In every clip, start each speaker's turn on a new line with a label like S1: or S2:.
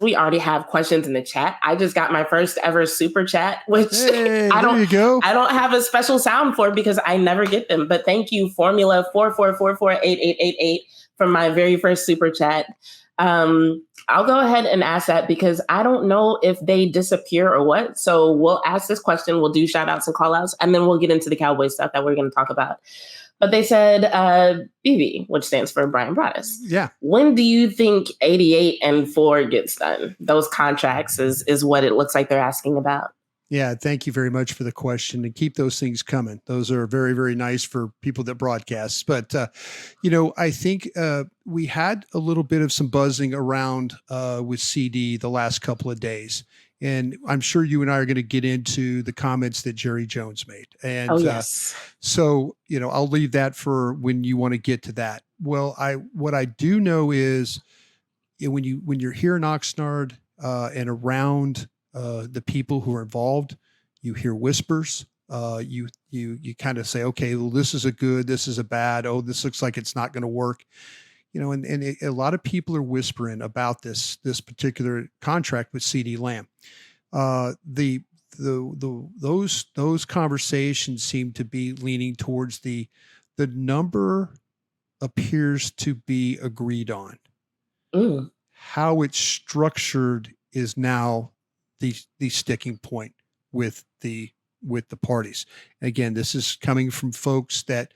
S1: we already have questions in the chat. I just got my first ever super chat, which
S2: hey,
S1: I
S2: there you go.
S1: don't have a special sound for because I never get them. But thank you, Formula 44448888 for my very first super chat. I'll go ahead and ask that because I don't know if they disappear or what. So we'll ask this question. We'll do shout outs and call outs, and then we'll get into the Cowboys stuff that we're going to talk about. But they said BB, which stands for Bryan Broaddus.
S2: Yeah.
S1: When do you think 88 and 4 gets done? Those contracts is what it looks like they're asking about.
S2: Yeah, thank you very much for the question, and keep those things coming. Those are very, very nice for people that broadcast. But, I think we had a little bit of some buzzing around with Ceedee the last couple of days. And I'm sure you and I are going to get into the comments that Jerry Jones made. And
S1: yes.
S2: So, I'll leave that for when you want to get to that. Well, what I do know is when you're here in Oxnard and around the people who are involved, you hear whispers. You kind of say, okay, well, this is a good, this is a bad. Oh, this looks like it's not going to work. And a lot of people are whispering about this particular contract with Ceedee Lamb. Those conversations seem to be leaning towards the number appears to be agreed on.
S1: Mm.
S2: How it's structured is now the sticking point with the parties. Again, this is coming from folks that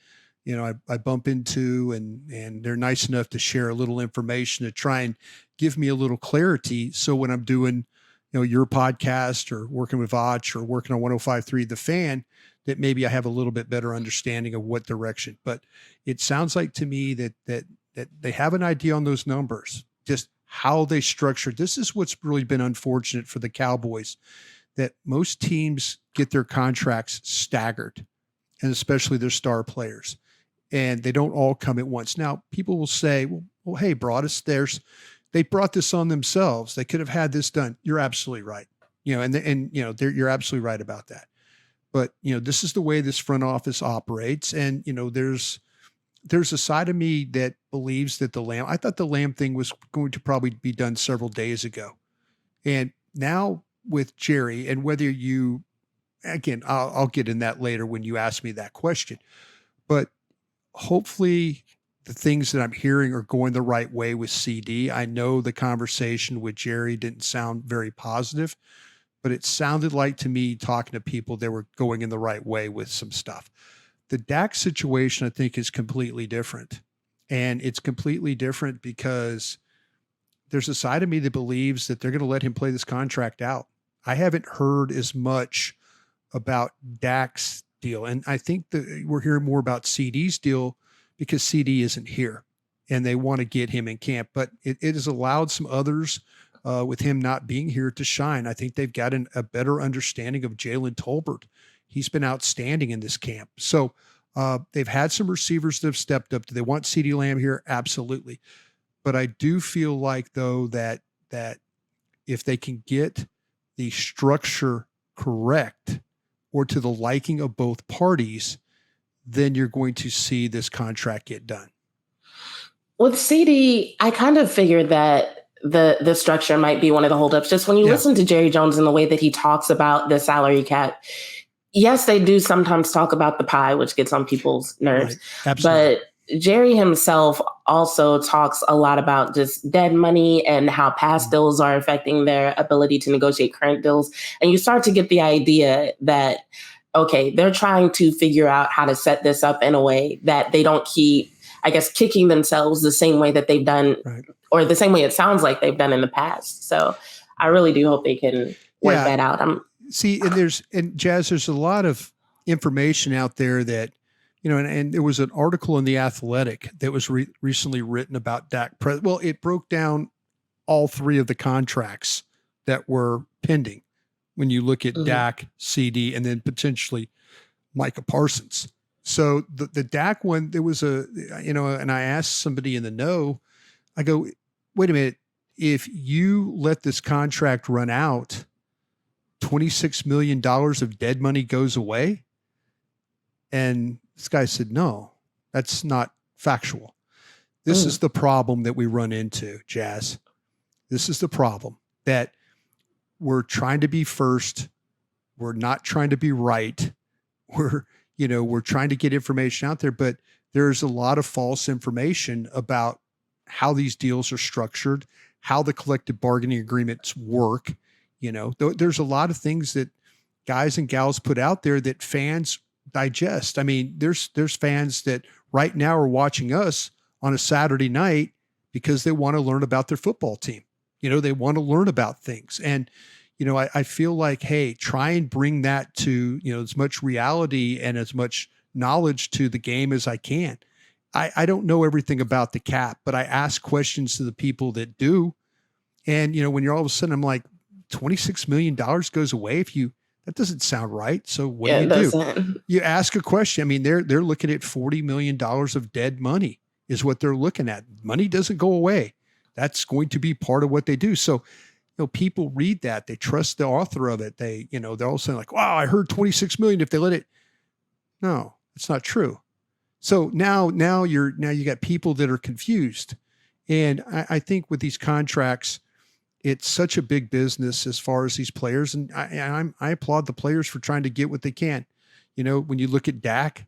S2: I bump into, and they're nice enough to share a little information to try and give me a little clarity. So when I'm doing, your podcast or working with Vach or working on 105.3 The Fan, that maybe I have a little bit better understanding of what direction. But it sounds like to me that they have an idea on those numbers, just how they structured. This is what's really been unfortunate for the Cowboys, that most teams get their contracts staggered, and especially their star players, and they don't all come at once. Now, people will say, well, hey, Broaddus, they brought this on themselves. They could have had this done. You're absolutely right. You're absolutely right about that. But, this is the way this front office operates. And, there's a side of me that believes that I thought the Lamb thing was going to probably be done several days ago. And now with Jerry, and whether again, I'll get in that later when you ask me that question, but hopefully the things that I'm hearing are going the right way with Ceedee. I know the conversation with Jerry didn't sound very positive, but it sounded like to me, talking to people, they were going in the right way with some stuff. The Dak situation, I think, is completely different. And it's completely different because there's a side of me that believes that they're going to let him play this contract out. I haven't heard as much about Dak's deal. And I think that we're hearing more about Ceedee's deal because Ceedee isn't here and they want to get him in camp. But it has allowed some others with him not being here to shine. I think they've got a better understanding of Jalen Tolbert. He's been outstanding in this camp. So they've had some receivers that have stepped up. Do they want Ceedee Lamb here? Absolutely. But I do feel like, though, that if they can get the structure correct or to the liking of both parties, then you're going to see this contract get done.
S1: With Ceedee, I kind of figured that the structure might be one of the holdups. Just when you listen to Jerry Jones and the way that he talks about the salary cap, yes, they do sometimes talk about the pie, which gets on people's nerves.
S2: Right. Absolutely.
S1: But Jerry himself also talks a lot about just dead money and how past deals are affecting their ability to negotiate current deals. And you start to get the idea that, okay, they're trying to figure out how to set this up in a way that they don't keep, I guess, kicking themselves the same way that they've done, or the same way it sounds like they've done in the past. So I really do hope they can work that out.
S2: And Jazz, there's a lot of information out there that, and there was an article in The Athletic that was recently written about Dak. Well, it broke down all three of the contracts that were pending when you look at Dak, Ceedee, and then potentially Micah Parsons. So the Dak one, there was and I asked somebody in the know, I go, wait a minute, if you let this contract run out, $26 million of dead money goes away? And this guy said, no, that's not factual. This is the problem that we run into, Jazz. This is the problem. that we're trying to be first. We're not trying to be right. We're trying to get information out there, but there's a lot of false information about how these deals are structured, how the collective bargaining agreements work. There's a lot of things that guys and gals put out there that fans digest. I mean, there's fans that right now are watching us on a Saturday night because they want to learn about their football team. They want to learn about things. And, I feel like, hey, try and bring that to, as much reality and as much knowledge to the game as I can. I don't know everything about the cap, but I ask questions to the people that do. And, when you're all of a sudden, I'm like, $26 million goes away that doesn't sound right. So what do you do? You ask a question. I mean, they're looking at $40 million of dead money is what they're looking at. Money doesn't go away. That's going to be part of what they do. So, people read that, they trust the author of it. They're all saying like, wow, I heard 26 million if they let it. No, it's not true. So now you got people that are confused. And I think with these contracts, it's such a big business as far as these players. And I applaud the players for trying to get what they can. When you look at Dak,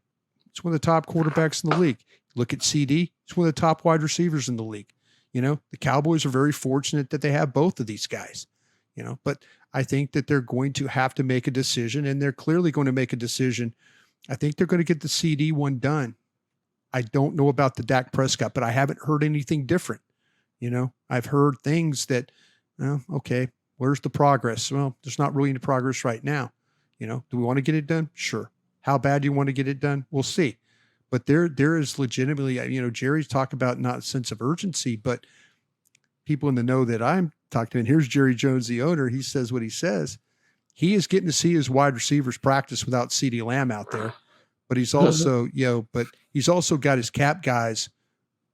S2: it's one of the top quarterbacks in the league. Look at Ceedee, it's one of the top wide receivers in the league. The Cowboys are very fortunate that they have both of these guys, but I think that they're going to have to make a decision, and they're clearly going to make a decision. I think they're going to get the Ceedee one done. I don't know about the Dak Prescott, but I haven't heard anything different. I've heard things that, okay, where's the progress? Well, there's not really any progress right now. Do we want to get it done? Sure. How bad do you want to get it done? We'll see. But there is legitimately, Jerry's talked about not a sense of urgency, but people in the know that I'm talking to, and here's Jerry Jones, the owner, he says what he says. He is getting to see his wide receivers practice without CeeDee Lamb out there, but he's also, he's also got his cap guys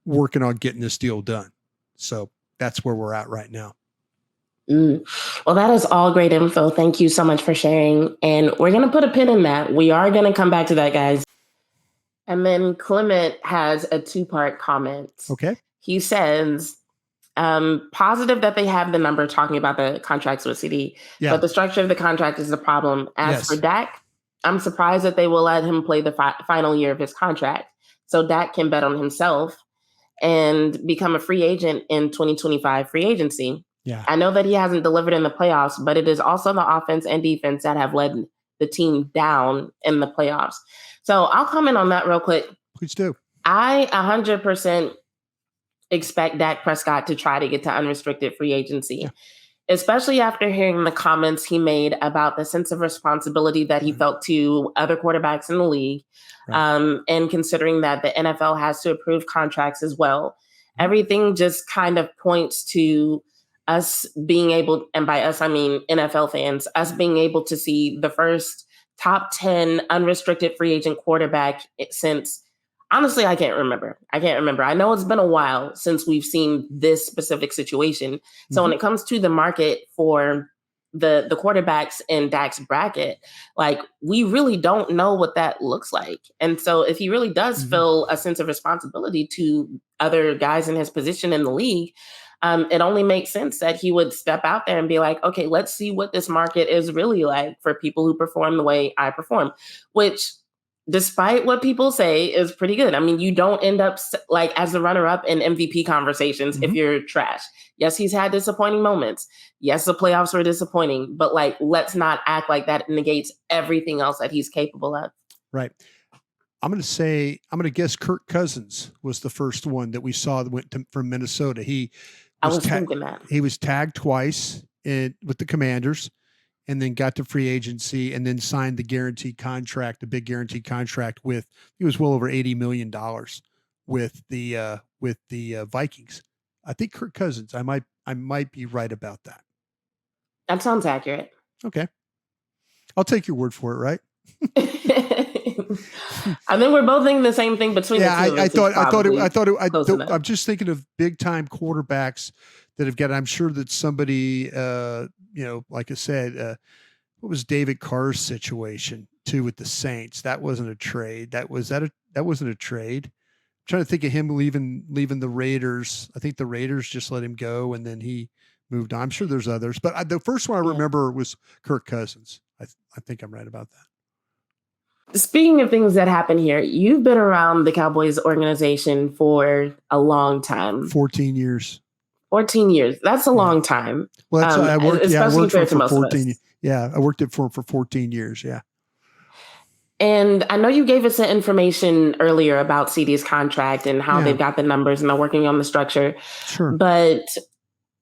S2: working on getting this deal done. So that's where we're at right now.
S1: Well, that is all great info. Thank you so much for sharing. And we're going to put a pin in that. We are going to come back to that, guys. And then Clement has a 2-part comment.
S2: Okay.
S1: He says, positive that they have the number talking about the contracts with Ceedee, but the structure of the contract is the problem. As for Dak, I'm surprised that they will let him play the final year of his contract so Dak can bet on himself and become a free agent in 2025 free agency.
S2: Yeah.
S1: I know that he hasn't delivered in the playoffs, but it is also the offense and defense that have led the team down in the playoffs. So I'll comment on that real quick.
S2: Please do.
S1: I 100% expect Dak Prescott to try to get to unrestricted free agency, especially after hearing the comments he made about the sense of responsibility that he felt to other quarterbacks in the league, and considering that the NFL has to approve contracts as well. Everything just kind of points to us being able, and by us, I mean NFL fans, us being able to see the first top 10 unrestricted free agent quarterback since, honestly, I can't remember. I know it's been a while since we've seen this specific situation. So when it comes to the market for the quarterbacks in Dak's bracket, like, we really don't know what that looks like. And so if he really does feel a sense of responsibility to other guys in his position in the league, it only makes sense that he would step out there and be like, okay, let's see what this market is really like for people who perform the way I perform, which, despite what people say, is pretty good. I mean, you don't end up like as the runner-up in MVP conversations if you're trash. Yes, he's had disappointing moments. Yes, the playoffs were disappointing, but like, let's not act like that negates everything else that he's capable of.
S2: Right. I'm going to guess Kirk Cousins was the first one that we saw that went from Minnesota.
S1: I was thinking that.
S2: He was tagged twice with the Commanders, and then got to free agency and then signed the guaranteed contract, the big guaranteed contract he was well over $80 million with the Vikings. I think Kirk Cousins, I might be right about that.
S1: That sounds accurate.
S2: Okay. I'll take your word for it, right?
S1: I think we're both thinking the same thing between the two. I thought
S2: I'm just thinking of big time quarterbacks that have got, I'm sure that somebody, like I said, what was David Carr's situation too with the Saints? That wasn't a trade. That wasn't a trade. I'm trying to think of him leaving the Raiders. I think the Raiders just let him go, and then he moved on. I'm sure there's others, but the first one I remember was Kirk Cousins. I think I'm right about that.
S1: Speaking of things that happen here, you've been around the Cowboys organization for a long time.
S2: 14 years.
S1: 14 years. That's a long time.
S2: Well, I worked for 14. Yeah, I worked it for 14 years. Yeah.
S1: And I know you gave us some information earlier about Ceedee's contract and how they've got the numbers and they're working on the structure.
S2: Sure.
S1: But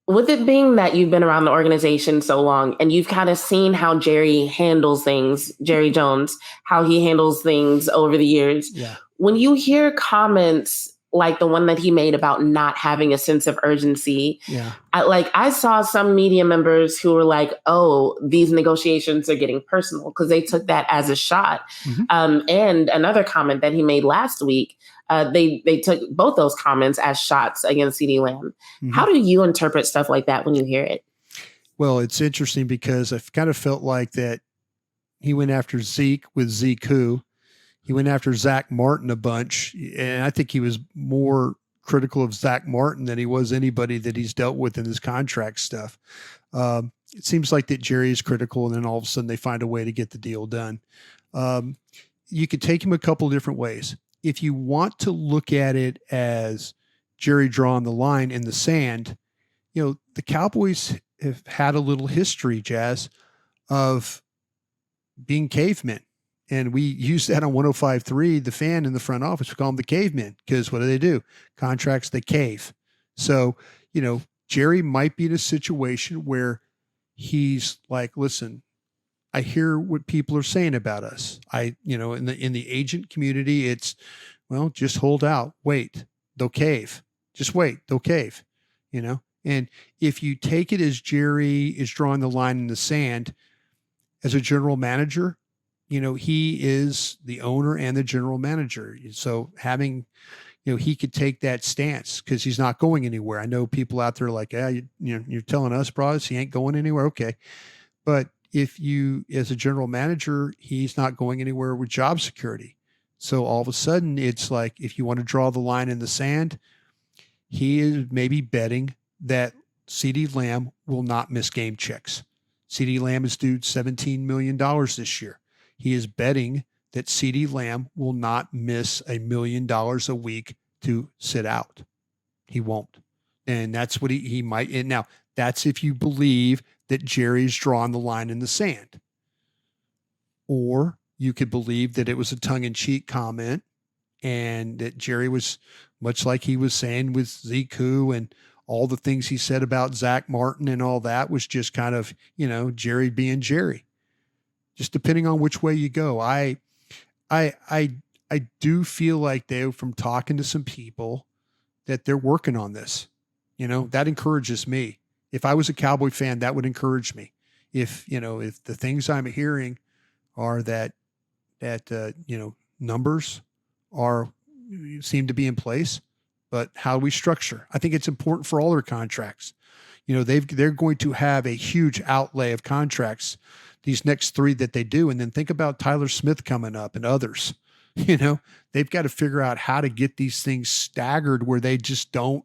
S1: with it being that you've been around the organization so long and you've kind of seen how Jerry handles things, Jerry Jones, how he handles things over the years.
S2: Yeah.
S1: When you hear comments like the one that he made about not having a sense of urgency, I saw some media members who were like, oh, these negotiations are getting personal because they took that as a shot. Mm-hmm. And another comment that he made last week, they took both those comments as shots against Ceedee Lamb. Mm-hmm. How do you interpret stuff like that when you hear it?
S2: Well, it's interesting because I've kind of felt like that he went after Zeke with Zeke who. He went after Zach Martin a bunch, and I think he was more critical of Zach Martin than he was anybody that he's dealt with in his contract stuff. It seems like that Jerry is critical, and then all of a sudden they find a way to get the deal done. You could take him a couple different ways. If you want to look at it as Jerry drawing the line in the sand, the Cowboys have had a little history, Jazz, of being cavemen. And we use that on 105.3, the fan in the front office. We call them the cavemen because what do? Contracts, they cave. So, Jerry might be in a situation where he's like, listen, I hear what people are saying about us. In the agent community, it's, well, just hold out. Wait, they'll cave. Just wait, they'll cave, And if you take it as Jerry is drawing the line in the sand as a general manager, he is the owner and the general manager. So having, he could take that stance because he's not going anywhere. I know people out there like, you're telling us, Broaddus, he ain't going anywhere. Okay. But if you, as a general manager, he's not going anywhere with job security. So all of a sudden it's like, if you want to draw the line in the sand, he is maybe betting that Ceedee Lamb will not miss game checks. Ceedee Lamb is due $17 million this year. He is betting that Ceedee Lamb will not miss $1 million a week to sit out. He won't. And that's what he might. And now, that's if you believe that Jerry's drawn the line in the sand. Or you could believe that it was a tongue-in-cheek comment and that Jerry was, much like he was saying with Zeke and all the things he said about Zach Martin and all that was just kind of, Jerry being Jerry. Just depending on which way you go. I do feel like from talking to some people that they're working on this. That encourages me. If I was a Cowboy fan, that would encourage me. If the things I'm hearing are that numbers seem to be in place, but how we structure. I think it's important for all their contracts. They're going to have a huge outlay of contracts these next 3 that they do. And then think about Tyler Smith coming up and others. They've got to figure out how to get these things staggered where they just don't,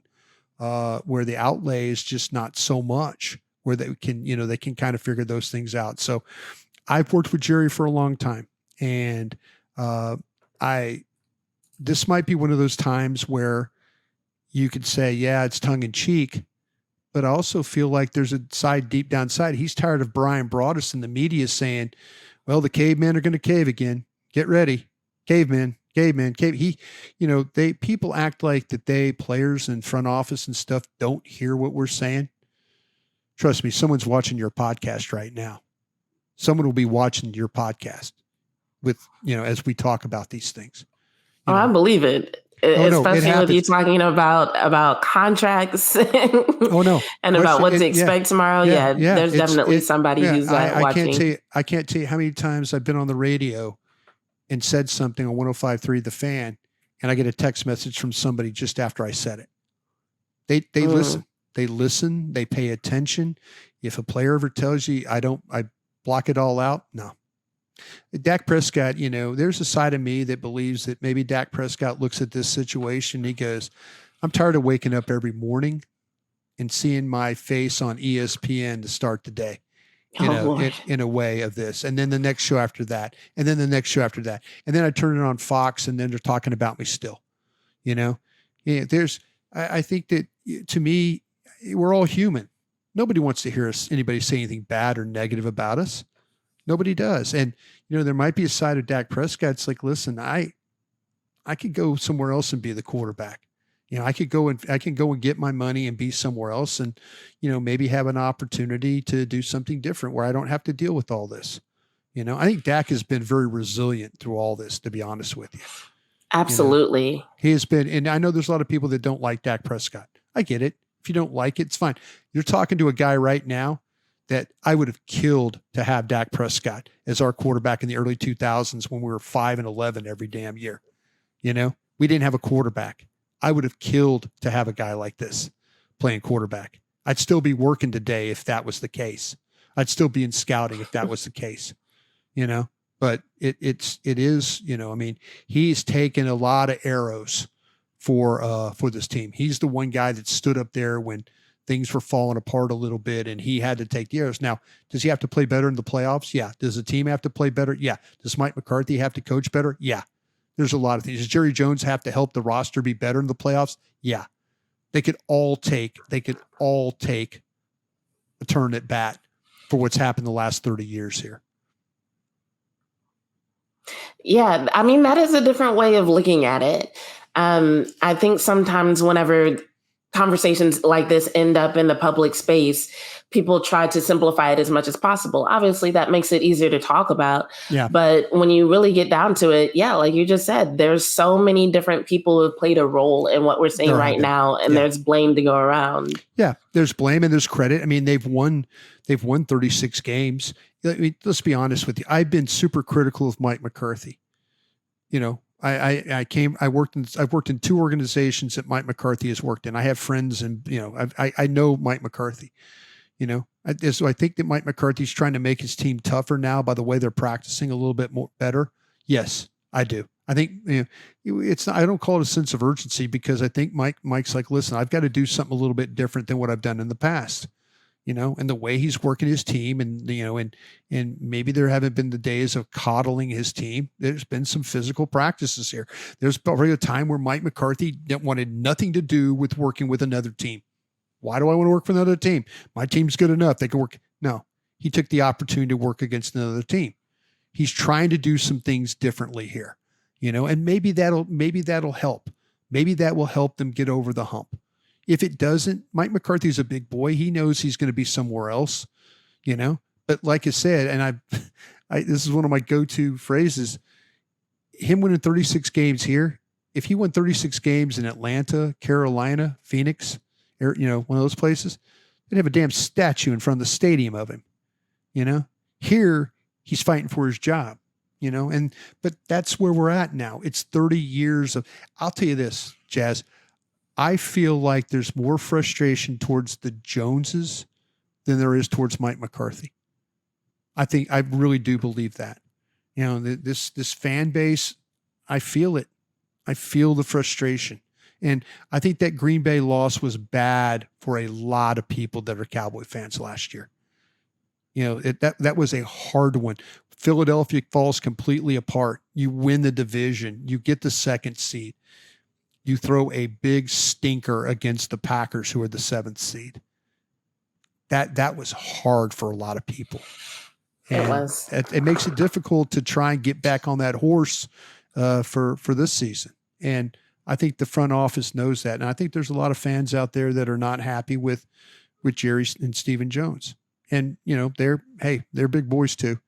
S2: where the outlay is just not so much, where they can, they can kind of figure those things out. So I've worked with Jerry for a long time, and this might be one of those times where you could say, yeah, it's tongue in cheek, but I also feel like there's a side deep down side. He's tired of Bryan Broaddus in the media saying, well, the cavemen are going to cave again. Get ready. Cavemen. People act like that players in front office and stuff don't hear what we're saying. Trust me, someone's watching your podcast right now. Someone will be watching your podcast with, as we talk about these things.
S1: I believe it. Especially with you talking about contracts and about what to expect tomorrow. Yeah, there's definitely somebody who's watching.
S2: I can't tell you how many times I've been on the radio and said something on 105.3 The Fan, and I get a text message from somebody just after I said it. They listen. They listen. They pay attention. If a player ever tells you, I block it all out. No. Dak Prescott, there's a side of me that believes that maybe Dak Prescott looks at this situation and he goes, I'm tired of waking up every morning and seeing my face on ESPN to start the day. In a way of this, and then the next show after that, and then the next show after that, and then I turn it on Fox, and then they're talking about me still. I think that, to me, we're all human. Nobody wants to hear anybody say anything bad or negative about us. Nobody does. And, there might be a side of Dak Prescott. It's like, listen, I could go somewhere else and be the quarterback. I can go and get my money and be somewhere else and, maybe have an opportunity to do something different where I don't have to deal with all this. I think Dak has been very resilient through all this, to be honest with you.
S1: Absolutely.
S2: He has been, and I know there's a lot of people that don't like Dak Prescott. I get it. If you don't like it, it's fine. You're talking to a guy right now that I would have killed to have Dak Prescott as our quarterback in the early 2000s when we were 5-11 every damn year. We didn't have a quarterback. I would have killed to have a guy like this playing quarterback. I'd still be working today if that was the case. I'd still be in scouting if that was the case, but it is, he's taken a lot of arrows for this team. He's the one guy that stood up there when things were falling apart a little bit and he had to take the arrows. Now, does he have to play better in the playoffs? Yeah. Does the team have to play better? Yeah. Does Mike McCarthy have to coach better? Yeah. There's a lot of things. Does Jerry Jones have to help the roster be better in the playoffs? Yeah. They could all take a turn at bat for what's happened the last 30 years here.
S1: Yeah. I mean, that is a different way of looking at it. I think sometimes whenever conversations like this end up in the public space, people try to simplify it as much as possible. Obviously, that makes it easier to talk about.
S2: Yeah.
S1: But when you really get down to it, yeah, like you just said, there's so many different people who have played a role in what we're seeing right now, and there's blame to go around.
S2: Yeah, there's blame and there's credit. I mean, they've won 36 games. I mean, let's be honest with you. I've been super critical of Mike McCarthy. I've worked in 2 organizations that Mike McCarthy has worked in. I have friends and, I know Mike McCarthy, so I think that Mike McCarthy's trying to make his team tougher now by the way they're practicing a little bit more better. Yes, I do. I think, it's not, I don't call it a sense of urgency because I think Mike's like, listen, I've got to do something a little bit different than what I've done in the past. And the way he's working his team and, and maybe there haven't been the days of coddling his team. There's been some physical practices here. There's probably a time where Mike McCarthy wanted nothing to do with working with another team. Why do I want to work for another team? My team's good enough. They can work. No, he took the opportunity to work against another team. He's trying to do some things differently here, and maybe that'll help. Maybe that will help them get over the hump. If it doesn't, Mike McCarthy's a big boy. He knows he's going to be somewhere else, but like I said, and this is one of my go-to phrases, him winning 36 games here. If he won 36 games in Atlanta, Carolina, Phoenix, one of those places, they'd have a damn statue in front of the stadium of him, here he's fighting for his job, but that's where we're at now. It's 30 years of, I'll tell you this, Jazz, I feel like there's more frustration towards the Joneses than there is towards Mike McCarthy. I really do believe that. This fan base, I feel it. I feel the frustration. And I think that Green Bay loss was bad for a lot of people that are Cowboy fans last year. That was a hard one. Philadelphia falls completely apart. You win the division. You get the 2nd seed. You throw a big stinker against the Packers, who are the 7th seed. That was hard for a lot of people. And
S1: it was.
S2: It makes it difficult to try and get back on that horse for this season. And I think the front office knows that. And I think there's a lot of fans out there that are not happy with Jerry and Stephen Jones. And they're big boys too.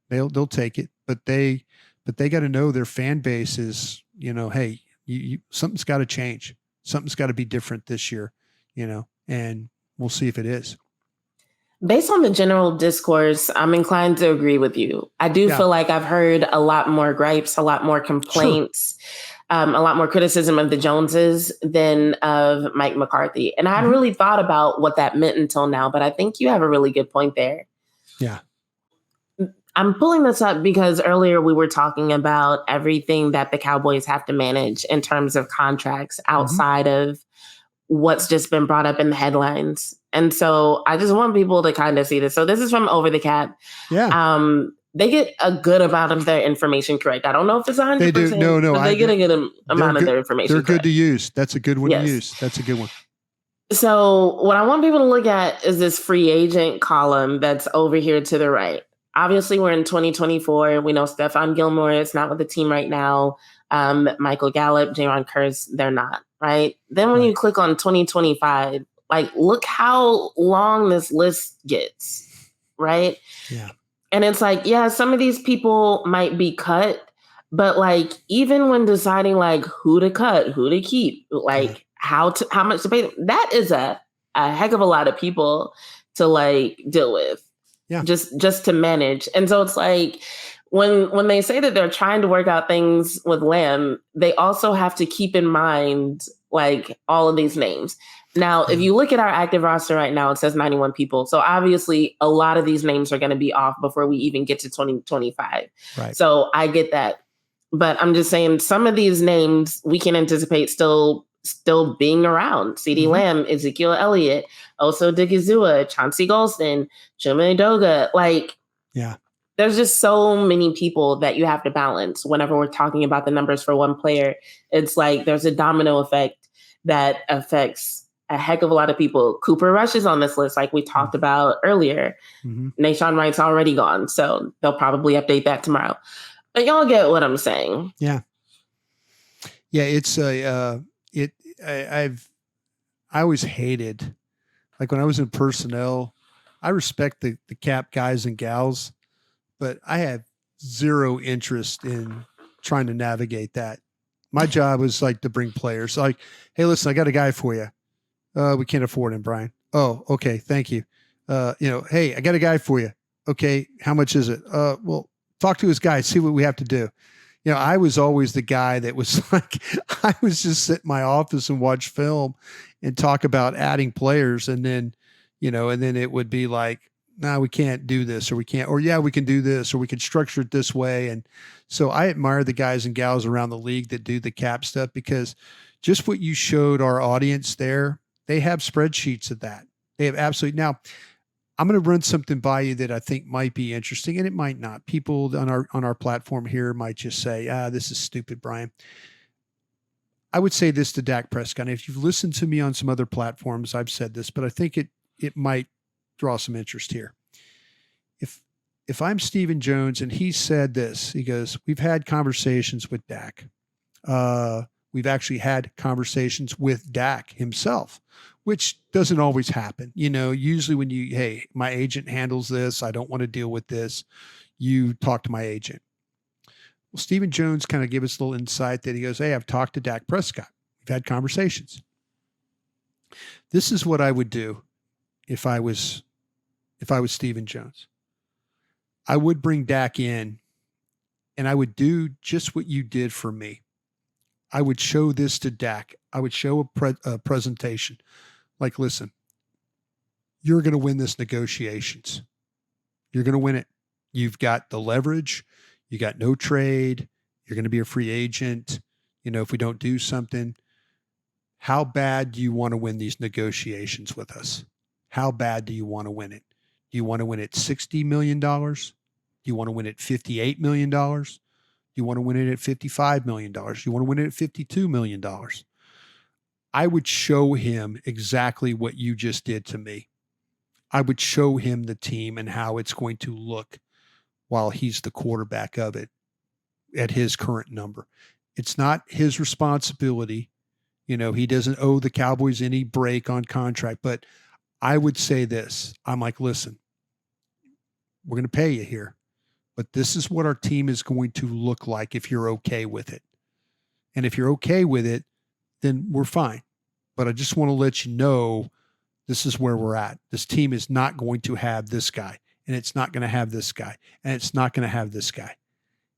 S2: They'll take it, but they got to know their fan base is hey. Something's got to change. Something's got to be different this year, and we'll see if it is.
S1: Based on the general discourse, I'm inclined to agree with you. I do feel like I've heard a lot more gripes, a lot more complaints, a lot more criticism of the Joneses than of Mike McCarthy. And I hadn't really thought about what that meant until now, but I think you have a really good point there.
S2: Yeah.
S1: I'm pulling this up because earlier we were talking about everything that the Cowboys have to manage in terms of contracts outside of what's just been brought up in the headlines. And so I just want people to kind of see this. So this is from Over the Cap.
S2: Yeah.
S1: They get a good amount of their information correct. I don't know if it's 100%.
S2: They do. No.
S1: But they get a good amount of their information
S2: They're
S1: correct.
S2: good to use. That's a good one to use. That's a good one.
S1: So what I want people to look at is this free agent column that's over here to the right. Obviously, we're in 2024. We know Stephon Gilmore is not with the team right now. Michael Gallup, Jaron Kearse, they're not, right? Then when you click on 2025, like, look how long this list gets, right?
S2: Yeah.
S1: And it's like, yeah, some of these people might be cut, but like, even when deciding like who to cut, who to keep, like how much to pay them, that is a heck of a lot of people to like deal with.
S2: Yeah.
S1: Just to manage. And so it's like when they say that they're trying to work out things with Lamb, they also have to keep in mind like all of these names. Now, if you look at our active roster right now, it says 91 people. So obviously a lot of these names are going to be off before we even get to 2025.
S2: Right.
S1: So I get that. But I'm just saying some of these names we can anticipate still being around. Ceedee Lamb, Ezekiel Elliott, Oso Digizua, Chauncey Golston, Chuma Edoga. Like,
S2: yeah,
S1: there's just so many people that you have to balance whenever we're talking about the numbers for one player. It's like there's a domino effect that affects a heck of a lot of people. Cooper Rush is on this list, like we talked about earlier. Nahshon Wright's already gone, so they'll probably update that tomorrow. But y'all get what I'm saying.
S2: Yeah. Yeah, it's I always hated, like when I was in personnel, I respect the cap guys and gals, but I have zero interest in trying to navigate that. My job was like to bring players. Like, hey, listen, I got a guy for you. We can't afford him, Brian. Oh, okay, thank you. Hey, I got a guy for you. Okay, how much is it? Well, talk to his guy, see what we have to do. I was always the guy that was like, I was just sit in my office and watch film and talk about adding players. And then, and then it would be like, no, we can't do this, or we can't, or yeah, we can do this, or we can structure it this way. And so I admire the guys and gals around the league that do the cap stuff, because just what you showed our audience there, they have spreadsheets of that. They have absolutely. Now, I'm going to run something by you that I think might be interesting, and it might not. People on our platform here might just say, this is stupid, Brian. I would say this to Dak Prescott. If you've listened to me on some other platforms, I've said this, but I think it might draw some interest here. If I'm Stephen Jones and he said this, he goes, we've had conversations with Dak. We've actually had conversations with Dak himself, which doesn't always happen. Usually when hey, my agent handles this, I don't want to deal with this, you talk to my agent. Well, Stephen Jones kind of gave us a little insight that he goes, hey, I've talked to Dak Prescott. We've had conversations. This is what I would do if I was Stephen Jones. I would bring Dak in and I would do just what you did for me. I would show this to Dak. I would show a presentation. Like, listen, you're going to win this negotiations. You're going to win it. You've got the leverage. You got no trade. You're going to be a free agent. If we don't do something, how bad do you want to win these negotiations with us? How bad do you want to win it? Do you want to win it $60 million? Do you want to win it $58 million? Do you want to win it at $55 million? Do you want to win it at $52 million? I would show him exactly what you just did to me. I would show him the team and how it's going to look while he's the quarterback of it at his current number. It's not his responsibility. He doesn't owe the Cowboys any break on contract, but I would say this. I'm like, listen, we're going to pay you here, but this is what our team is going to look like if you're okay with it. And if you're okay with it, then we're fine. But I just want to let you know, this is where we're at. This team is not going to have this guy, and it's not going to have this guy, and it's not going to have this guy.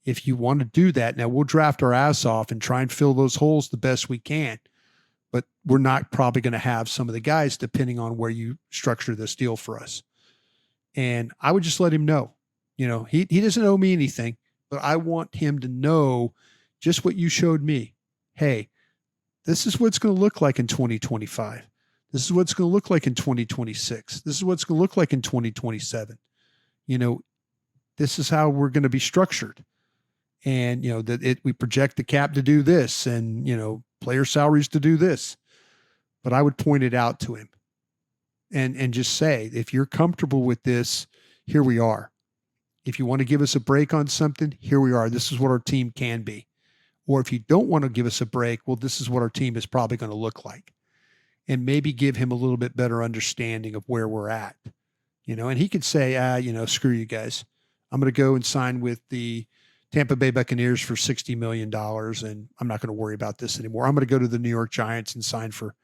S2: If you want to do that, now we'll draft our ass off and try and fill those holes the best we can. But we're not probably going to have some of the guys depending on where you structure this deal for us. And I would just let him know, he doesn't owe me anything, but I want him to know just what you showed me. Hey, this is what it's going to look like in 2025. This is what it's going to look like in 2026. This is what it's going to look like in 2027. This is how we're going to be structured. And, we project the cap to do this and, player salaries to do this. But I would point it out to him and just say, if you're comfortable with this, here we are. If you want to give us a break on something, here we are. This is what our team can be. Or if you don't want to give us a break, well, this is what our team is probably going to look like. And maybe give him a little bit better understanding of where we're at. And he could say, screw you guys. I'm going to go and sign with the Tampa Bay Buccaneers for $60 million, and I'm not going to worry about this anymore. I'm going to go to the New York Giants and sign for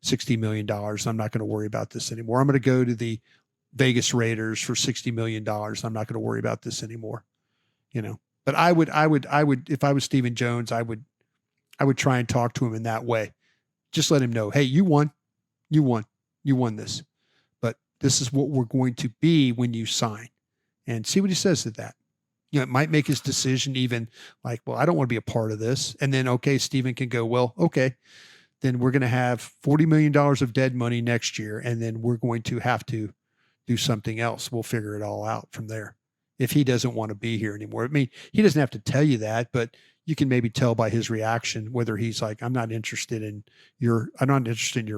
S2: $60 million. I'm not going to worry about this anymore. I'm going to go to the Vegas Raiders for $60 million. I'm not going to worry about this anymore. But I would, if I was Stephen Jones, I would try and talk to him in that way. Just let him know, hey, you won this, but this is what we're going to be when you sign, and see what he says to that. It might make his decision even like, well, I don't want to be a part of this. And then, okay, Stephen can go, well, okay, then we're going to have $40 million of dead money next year. And then we're going to have to do something else. We'll figure it all out from there. If he doesn't want to be here anymore. I mean, he doesn't have to tell you that, but you can maybe tell by his reaction, whether he's like, I'm not interested in your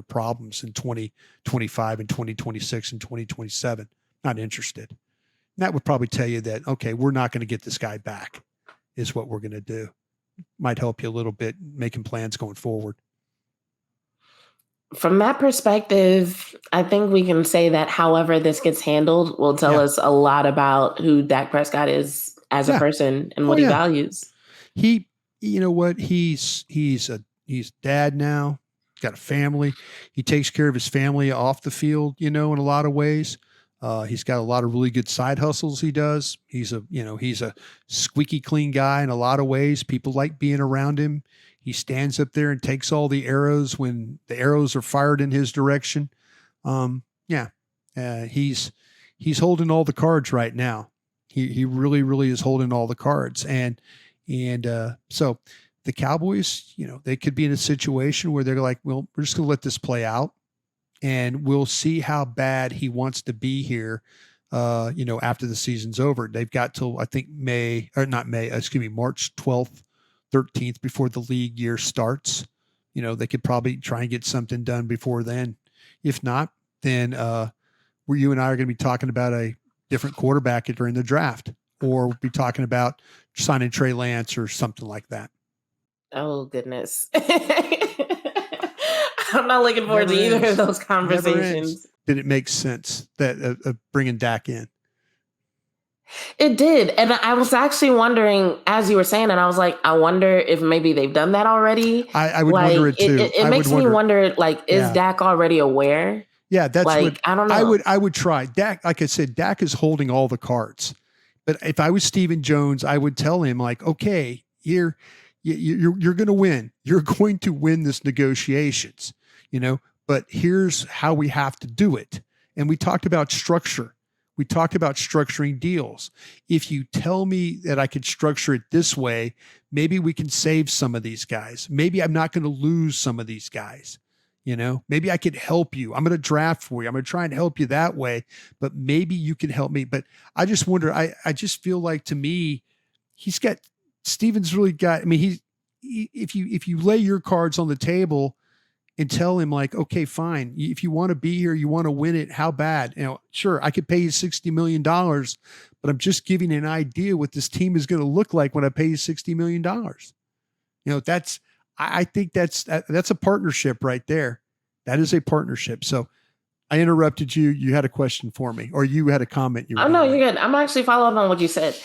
S2: problems in 2025 and 2026 and 2027. Not interested. And that would probably tell you that, okay, we're not going to get this guy back is what we're going to do. Might help you a little bit making plans going forward.
S1: From that perspective, I think we can say that however this gets handled will tell us a lot about who Dak Prescott is as a person and what he values.
S2: You know what? He's dad now. He's got a family. He takes care of his family off the field, in a lot of ways. He's got a lot of really good side hustles he does. He's a squeaky clean guy in a lot of ways. People like being around him. He stands up there and takes all the arrows when the arrows are fired in his direction. He's holding all the cards right now. He really, really is holding all the cards. And so the Cowboys, they could be in a situation where they're like, well, we're just going to let this play out and we'll see how bad he wants to be here. After the season's over. They've got till I think March 12th, 13th before the league year starts. They could probably try and get something done before then. If not, then where you and I are going to be talking about a different quarterback during the draft, or we'll be talking about signing Trey Lance or something like that.
S1: Oh, goodness. I'm not looking forward to either of those conversations.
S2: Did it make sense that bringing Dak in?
S1: It did. And I was actually wondering, as you were saying it, I was like, I wonder if maybe they've done that already.
S2: I would wonder it too.
S1: It makes me wonder, is Dak already aware?
S2: Yeah, that's what
S1: I don't know.
S2: I would try. Dak, like I said, Dak is holding all the cards. But if I was Stephen Jones, I would tell him okay, you're going to win. You're going to win this negotiations, but here's how we have to do it. And we talked about structure. We talked about structuring deals. If you tell me that I could structure it this way, maybe we can save some of these guys. Maybe I'm not going to lose some of these guys. Maybe I could help you. I'm going to draft for you. I'm going to try and help you that way, but maybe you can help me. But I just wonder, I just feel like, to me, Steven's really got, if you lay your cards on the table and tell him okay, fine. If you want to be here, you want to win it. How bad? Sure, I could pay you $60 million, but I'm just giving an idea what this team is going to look like when I pay you $60 million. I think that's a partnership right there. That is a partnership. So I interrupted you. You had a question for me, or you had a comment.
S1: No, you're good. I'm actually following up on what you said.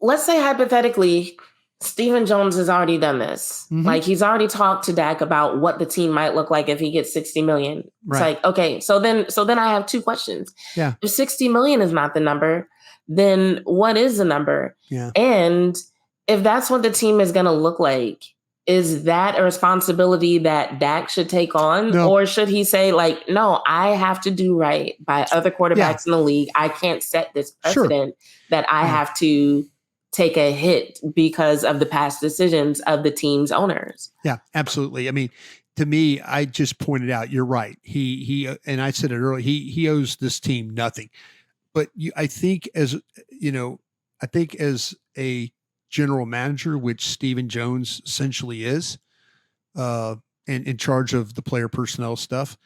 S1: Let's say hypothetically, Stephen Jones has already done this. Mm-hmm. He's already talked to Dak about what the team might look like if he gets $60 million. Right. It's okay. So then I have two questions.
S2: Yeah.
S1: If $60 million is not the number, then what is the number?
S2: Yeah.
S1: And if that's what the team is going to look like, is that a responsibility that Dak should take on? No. Or should he say no, I have to do right by other quarterbacks in the league. I can't set this precedent that I have to take a hit because of the past decisions of the team's owners.
S2: Yeah, absolutely. I mean, to me, I just pointed out, you're right. He, and I said it earlier, he owes this team nothing. But I think as a general manager, which Stephen Jones essentially is, and in charge of the player personnel stuff,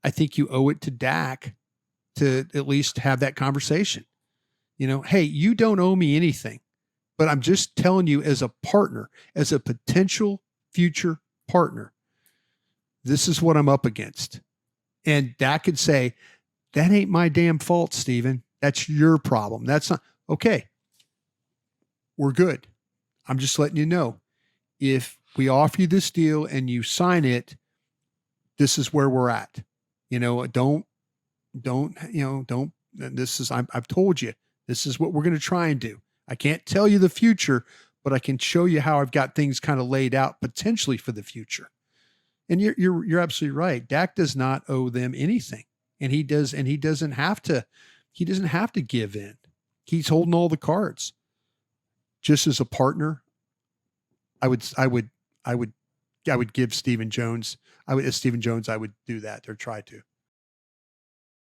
S2: I think you owe it to Dak to at least have that conversation. Hey, you don't owe me anything, but I'm just telling you as a partner, as a potential future partner, this is what I'm up against. And Dak could say, that ain't my damn fault, Steven. That's your problem. That's not okay. We're good. I'm just letting you know, if we offer you this deal and you sign it, this is where we're at. I've told you, this is what we're going to try and do. I can't tell you the future, but I can show you how I've got things kind of laid out potentially for the future. And you're absolutely right. Dak does not owe them anything. And he doesn't have to give in. He's holding all the cards. Just as a partner, I would give Stephen Jones. I would do that or try to.